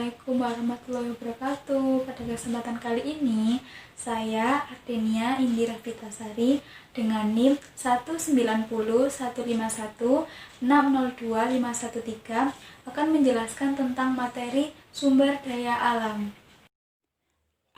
Assalamualaikum warahmatullahi wabarakatuh. Pada kesempatan kali ini, saya Ardenia Indira Vitasari dengan NIM 190151602 akan menjelaskan tentang materi sumber daya alam.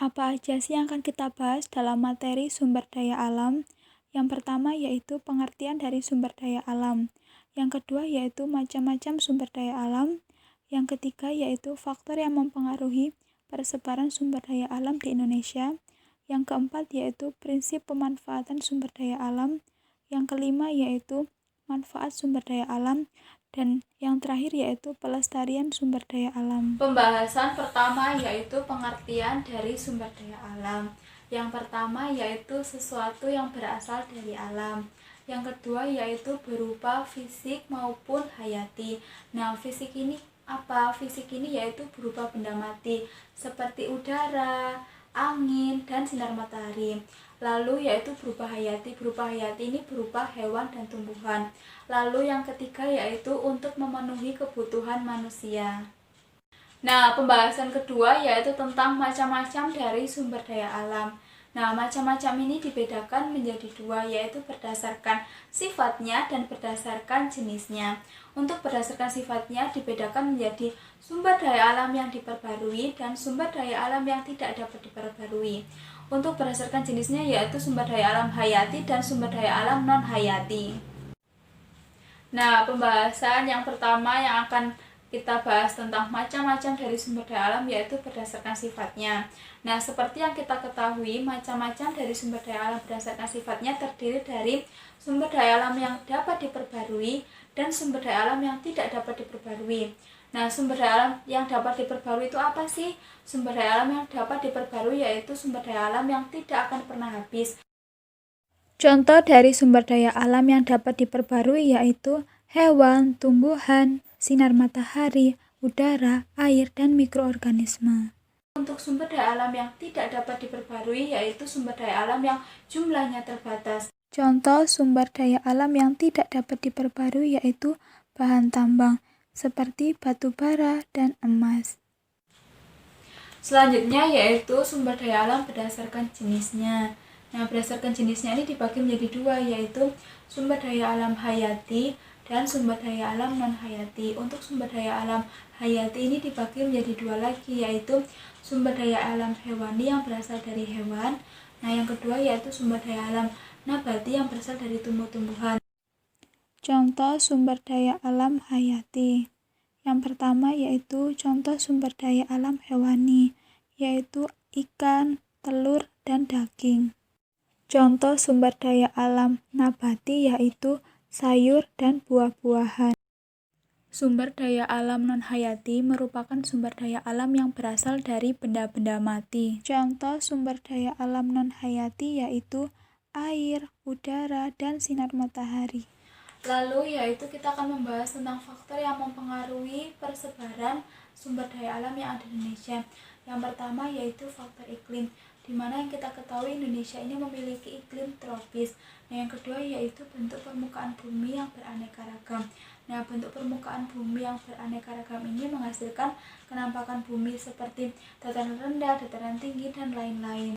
Apa aja sih yang akan kita bahas dalam materi sumber daya alam? Yang pertama yaitu pengertian dari sumber daya alam. Yang kedua yaitu macam-macam sumber daya alam. Yang ketiga yaitu faktor yang mempengaruhi persebaran sumber daya alam di Indonesia. Yang keempat yaitu prinsip pemanfaatan sumber daya alam. Yang kelima yaitu manfaat sumber daya alam. Dan yang terakhir yaitu pelestarian sumber daya alam. Pembahasan pertama yaitu pengertian dari sumber daya alam. Yang pertama yaitu sesuatu yang berasal dari alam. Yang kedua yaitu berupa fisik maupun hayati. Nah, fisik ini apa? Fisik ini yaitu berupa benda mati seperti udara, angin, dan sinar matahari. Lalu yaitu berupa hayati. Berupa hayati ini berupa hewan dan tumbuhan. Lalu yang ketiga yaitu untuk memenuhi kebutuhan manusia. Nah, pembahasan kedua yaitu tentang macam-macam dari sumber daya alam. Nah, macam-macam ini dibedakan menjadi dua, yaitu berdasarkan sifatnya dan berdasarkan jenisnya. Untuk berdasarkan sifatnya dibedakan menjadi sumber daya alam yang diperbarui dan sumber daya alam yang tidak dapat diperbarui. Untuk berdasarkan jenisnya yaitu sumber daya alam hayati dan sumber daya alam non-hayati. Nah, pembahasan yang pertama yang akan kita bahas tentang macam-macam dari sumber daya alam yaitu berdasarkan sifatnya. Nah, seperti yang kita ketahui, macam-macam dari sumber daya alam berdasarkan sifatnya terdiri dari sumber daya alam yang dapat diperbarui dan sumber daya alam yang tidak dapat diperbarui. Nah, sumber daya alam yang dapat diperbarui itu apa sih? Sumber daya alam yang dapat diperbarui yaitu sumber daya alam yang tidak akan pernah habis. Contoh dari sumber daya alam yang dapat diperbarui yaitu hewan, tumbuhan, sinar matahari, udara, air, dan mikroorganisme. Untuk sumber daya alam yang tidak dapat diperbarui yaitu sumber daya alam yang jumlahnya terbatas. Contoh sumber daya alam yang tidak dapat diperbarui yaitu bahan tambang seperti batu bara dan emas. Selanjutnya yaitu sumber daya alam berdasarkan jenisnya. Nah, berdasarkan jenisnya ini dibagi menjadi dua, yaitu sumber daya alam hayati dan sumber daya alam non-hayati. Untuk sumber daya alam hayati ini dibagi menjadi dua lagi, yaitu sumber daya alam hewani yang berasal dari hewan. Nah, yang kedua yaitu sumber daya alam nabati yang berasal dari tumbuh-tumbuhan. Contoh sumber daya alam hayati. Yang pertama yaitu contoh sumber daya alam hewani, yaitu ikan, telur, dan daging. Contoh sumber daya alam nabati yaitu sayur dan buah-buahan. Sumber daya alam non-hayati merupakan sumber daya alam yang berasal dari benda-benda mati. Contoh sumber daya alam non-hayati yaitu air, udara, dan sinar matahari. Lalu yaitu kita akan membahas tentang faktor yang mempengaruhi persebaran sumber daya alam yang ada di Indonesia. Yang pertama yaitu faktor iklim, di mana yang kita ketahui Indonesia ini memiliki iklim tropis. Nah, yang kedua yaitu bentuk permukaan bumi yang beraneka ragam. Nah, bentuk permukaan bumi yang beraneka ragam ini menghasilkan kenampakan bumi seperti dataran rendah, dataran tinggi, dan lain-lain.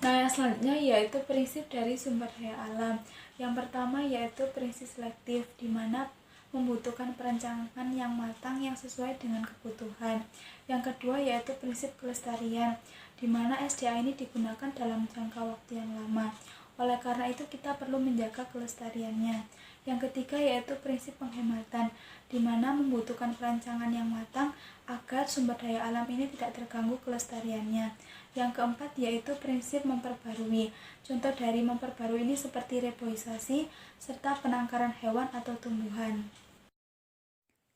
Nah, yang selanjutnya yaitu prinsip dari sumber daya alam. Yang pertama yaitu prinsip selektif, di mana membutuhkan perencanaan yang matang yang sesuai dengan kebutuhan. Yang kedua yaitu prinsip kelestarian, di mana SDA ini digunakan dalam jangka waktu yang lama. Oleh karena itu kita perlu menjaga kelestariannya. Yang ketiga yaitu prinsip penghematan, di mana membutuhkan perancangan yang matang agar sumber daya alam ini tidak terganggu kelestariannya. Yang keempat yaitu prinsip memperbarui. Contoh dari memperbarui ini seperti reboisasi serta penangkaran hewan atau tumbuhan.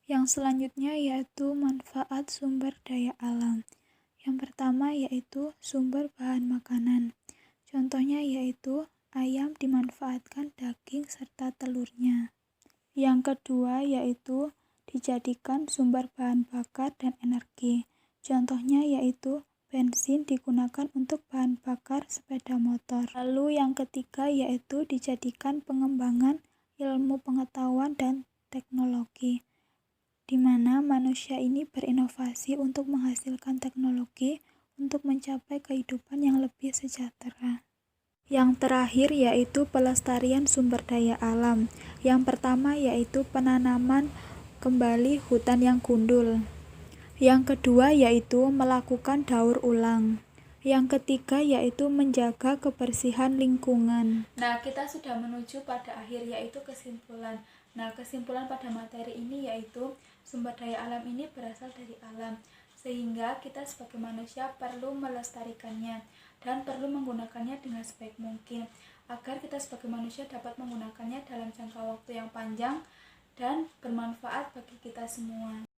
Yang selanjutnya yaitu manfaat sumber daya alam. Yang pertama yaitu sumber bahan makanan. Contohnya yaitu ayam dimanfaatkan daging serta telurnya. Yang kedua yaitu dijadikan sumber bahan bakar dan energi. Contohnya yaitu bensin digunakan untuk bahan bakar sepeda motor. Lalu yang ketiga yaitu dijadikan pengembangan ilmu pengetahuan dan teknologi. di mana manusia ini berinovasi untuk menghasilkan teknologi untuk mencapai kehidupan yang lebih sejahtera. Yang terakhir yaitu pelestarian sumber daya alam. Yang pertama yaitu penanaman kembali hutan yang gundul. Yang kedua yaitu melakukan daur ulang. Yang ketiga yaitu menjaga kebersihan lingkungan. Nah, kita sudah menuju pada akhir yaitu kesimpulan. Nah, kesimpulan pada materi ini yaitu sumber daya alam ini berasal dari alam, sehingga kita sebagai manusia perlu melestarikannya dan perlu menggunakannya dengan sebaik mungkin agar kita sebagai manusia dapat menggunakannya dalam jangka waktu yang panjang dan bermanfaat bagi kita semua.